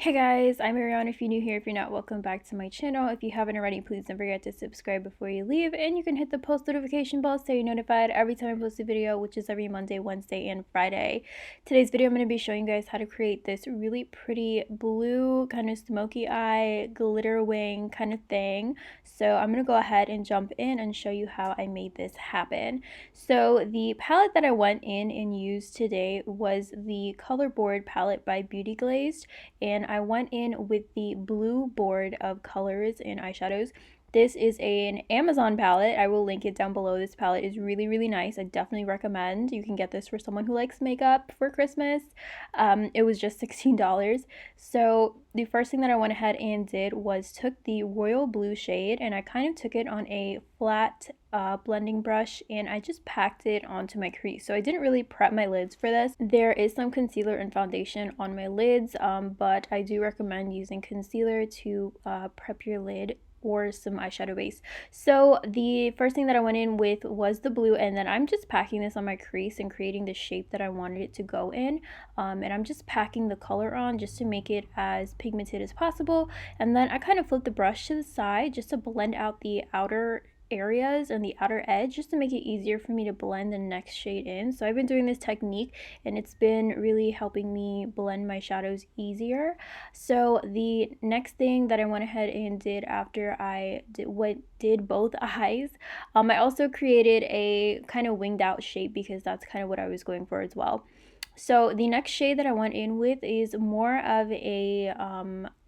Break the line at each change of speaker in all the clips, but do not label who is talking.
Hey guys, I'm Ariana. If you're new here, if you're not, welcome back to my channel. If you haven't already, please don't forget to subscribe before you leave, and you can hit the post notification bell so you're notified every time I post a video, which is every Monday, Wednesday, and Friday. Today's video, I'm going to be showing you guys how to create this really pretty blue kind of smoky eye glitter wing kind of thing. So I'm going to go ahead and jump in and show you how I made this happen. So the palette that I went in and used today was the Color Board palette by Beauty Glazed, and I went in with the blue board of colors and eyeshadows. This is an Amazon palette. I will link it down below. This palette is really, really nice. I definitely recommend. You can get this for someone who likes makeup for Christmas. It was just $16. So the first thing that I went ahead and did was took the royal blue shade, and I kind of took it on a flat blending brush, and I just packed it onto my crease. So I didn't really prep my lids for this. There is some concealer and foundation on my lids, but I do recommend using concealer to prep your lid, or some eyeshadow base. So the first thing that I went in with was the blue, and then I'm just packing this on my crease and creating the shape that I wanted it to go in. And I'm just packing the color on just to make it as pigmented as possible. And then I kind of flip the brush to the side just to blend out the outer areas and the outer edge, just to make it easier for me to blend the next shade in. So I've been doing this technique, and it's been really helping me blend my shadows easier. So the next thing that I went ahead and did after I did both eyes, I also created a kind of winged out shape, because that's kind of what I was going for as well. So the next shade that I went in with is more of a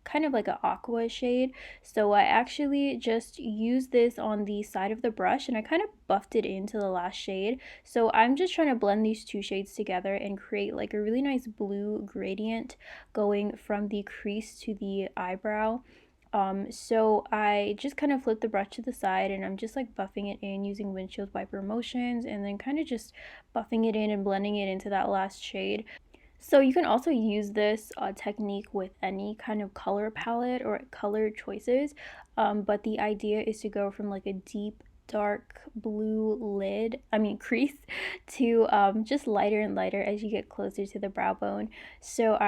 kind of like an aqua shade. So I actually just used this on the side of the brush, and I kind of buffed it into the last shade. So I'm just trying to blend these two shades together and create like a really nice blue gradient going from the crease to the eyebrow. So I just kind of flip the brush to the side, and I'm just like buffing it in using windshield wiper motions, and then kind of just buffing it in and blending it into that last shade. So you can also use this technique with any kind of color palette or color choices, but the idea is to go from like a deep dark blue crease to just lighter and lighter as you get closer to the brow bone. So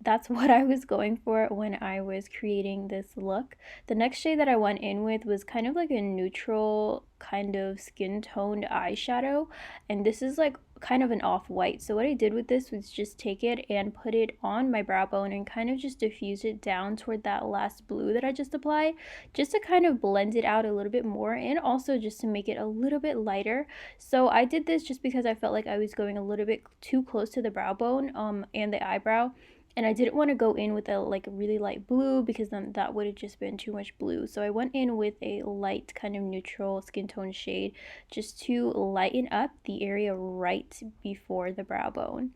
that's what I was going for when I was creating this look. The next shade that I went in with was kind of like a neutral kind of skin toned eyeshadow, and this is like kind of an off-white. So what I did with this was just take it and put it on my brow bone and kind of just diffuse it down toward that last blue that I just applied, just to kind of blend it out a little bit more, and also just to make it a little bit lighter. So I did this just because I felt like I was going a little bit too close to the brow bone and the eyebrow, and I didn't want to go in with a like really light blue, because then that would have just been too much blue. So I went in with a light kind of neutral skin tone shade just to lighten up the area right before the brow bone.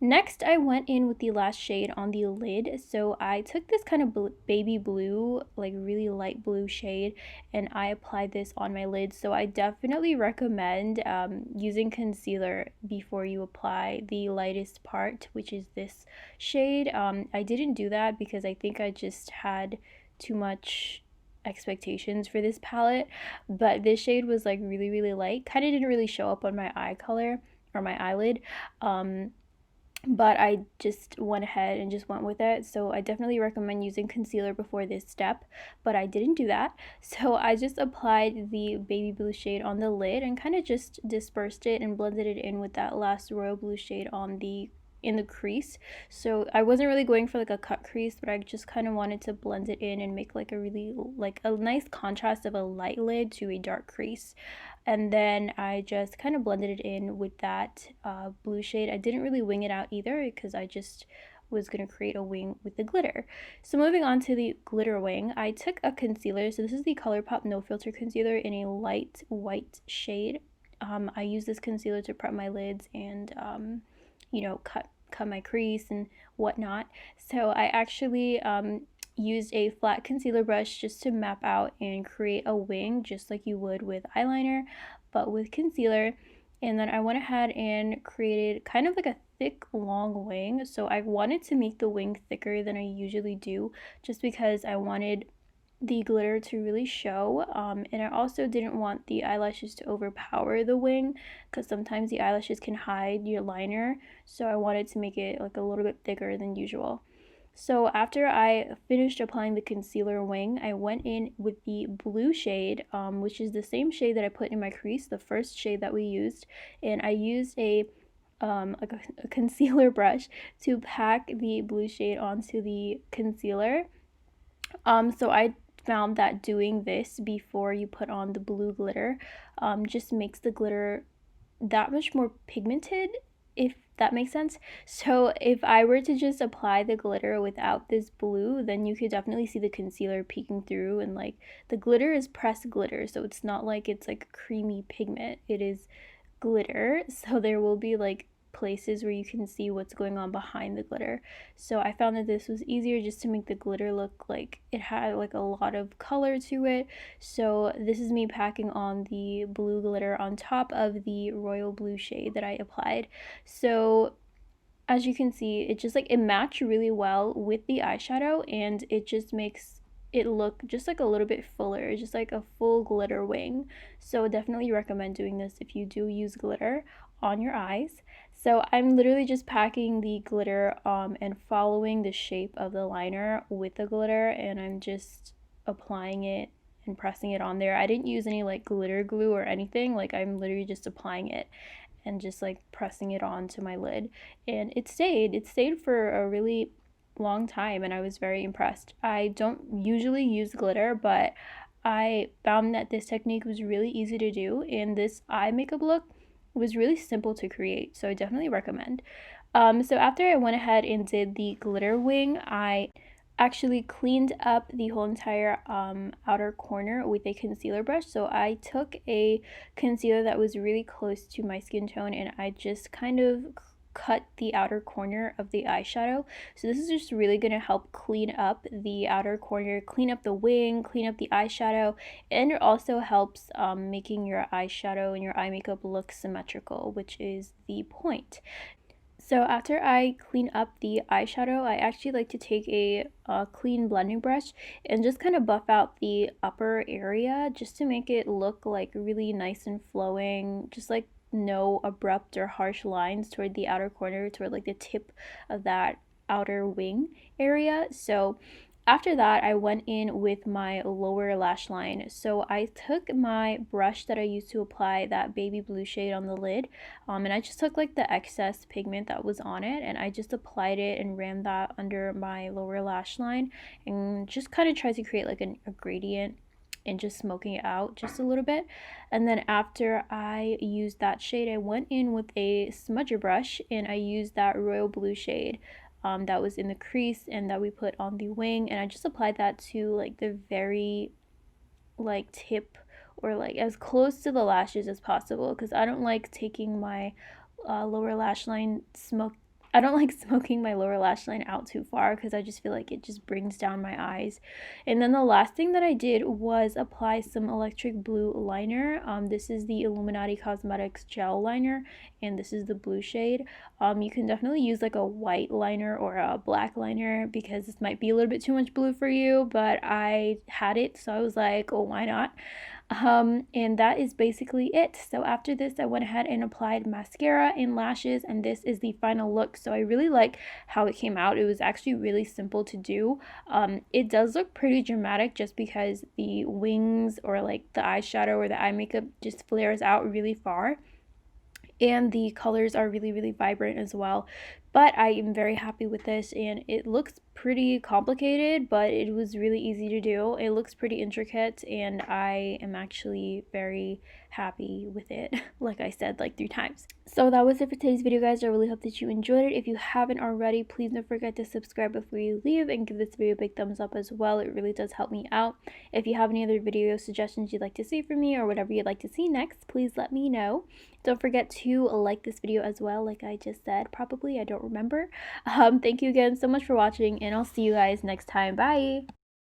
Next, I went in with the last shade on the lid. So I took this kind of baby blue, like really light blue shade, and I applied this on my lid. So I definitely recommend using concealer before you apply the lightest part, which is this shade. I didn't do that because I think I just had too much expectations for this palette, but this shade was like really, really light. Kind of didn't really show up on my eye color or my eyelid. But I just went ahead and just went with it. So I definitely recommend using concealer before this step, but I didn't do that. So I just applied the baby blue shade on the lid and kind of just dispersed it and blended it in with that last royal blue shade in the crease. So I wasn't really going for like a cut crease, but I just kind of wanted to blend it in and make like a really like a nice contrast of a light lid to a dark crease. And then I just kind of blended it in with that blue shade. I didn't really wing it out either, because I just was going to create a wing with the glitter. So moving on to the glitter wing, I took a concealer. So this is the ColourPop No Filter Concealer in a light white shade. I use this concealer to prep my lids and cut my crease and whatnot. So I actually used a flat concealer brush just to map out and create a wing, just like you would with eyeliner, but with concealer. And then I went ahead and created kind of like a thick, long wing. So I wanted to make the wing thicker than I usually do, just because I wanted the glitter to really show, and I also didn't want the eyelashes to overpower the wing, because sometimes the eyelashes can hide your liner. So I wanted to make it like a little bit thicker than usual. So after I finished applying the concealer wing, I went in with the blue shade, which is the same shade that I put in my crease, the first shade that we used, and I used a concealer brush to pack the blue shade onto the concealer. So I found that doing this before you put on the blue glitter just makes the glitter that much more pigmented, if that makes sense. So if I were to just apply the glitter without this blue, then you could definitely see the concealer peeking through, and like the glitter is pressed glitter, so it's not like it's like a creamy pigment. It is glitter, so there will be like places where you can see what's going on behind the glitter. So I found that this was easier just to make the glitter look like it had like a lot of color to it. So this is me packing on the blue glitter on top of the royal blue shade that I applied. So as you can see, it just like it matched really well with the eyeshadow, and it just makes it look just like a little bit fuller, just like a full glitter wing. So definitely recommend doing this if you do use glitter on your eyes. So I'm literally just packing the glitter and following the shape of the liner with the glitter, and I'm just applying it and pressing it on there. I didn't use any like glitter glue or anything, like I'm literally just applying it and just like pressing it onto my lid, and it stayed for a really long time, and I was very impressed. I don't usually use glitter, but I found that this technique was really easy to do, and this eye makeup look was really simple to create, so I definitely recommend. So after I went ahead and did the glitter wing, I actually cleaned up the whole entire outer corner with a concealer brush. So I took a concealer that was really close to my skin tone, and I just kind of cut the outer corner of the eyeshadow. So this is just really going to help clean up the outer corner, clean up the wing, clean up the eyeshadow, and it also helps making your eyeshadow and your eye makeup look symmetrical, which is the point. So after I clean up the eyeshadow, I actually like to take a clean blending brush and just kind of buff out the upper area just to make it look like really nice and flowing, just like no abrupt or harsh lines toward the outer corner, toward like the tip of that outer wing area. So after that, I went in with my lower lash line. So I took my brush that I used to apply that baby blue shade on the lid, and I just took like the excess pigment that was on it, and I just applied it and ran that under my lower lash line, and just kind of tried to create like a gradient and just smoking it out just a little bit. And then after I used that shade, I went in with a smudger brush and I used that royal blue shade that was in the crease and that we put on the wing, and I just applied that to like the very like tip, or like as close to the lashes as possible, because I don't like taking my lower lash line smoke I don't like smoking my lower lash line out too far, because I just feel like it just brings down my eyes. And then the last thing that I did was apply some electric blue liner. This is the Illuminati Cosmetics gel liner, and this is the blue shade. You can definitely use like a white liner or a black liner, because this might be a little bit too much blue for you, but I had it, so I was like, oh, why not? And that is basically it. So after this, I went ahead and applied mascara and lashes, and this is the final look. So I really like how it came out. It was actually really simple to do. It does look pretty dramatic just because the wings or like the eyeshadow or the eye makeup just flares out really far, and the colors are really, really vibrant as well. But I am very happy with this, and it looks pretty complicated, but it was really easy to do. It looks pretty intricate, and I am actually very happy with it, like I said like 3 times. So that was it for today's video, guys. I really hope that you enjoyed it. If you haven't already, please don't forget to subscribe before you leave, and give this video a big thumbs up as well. It really does help me out. If you have any other video suggestions you'd like to see from me, or whatever you'd like to see next, please let me know. Don't forget to like this video as well, like I just said, probably, I don't remember. Thank you again so much for watching, and I'll see you guys next time. Bye!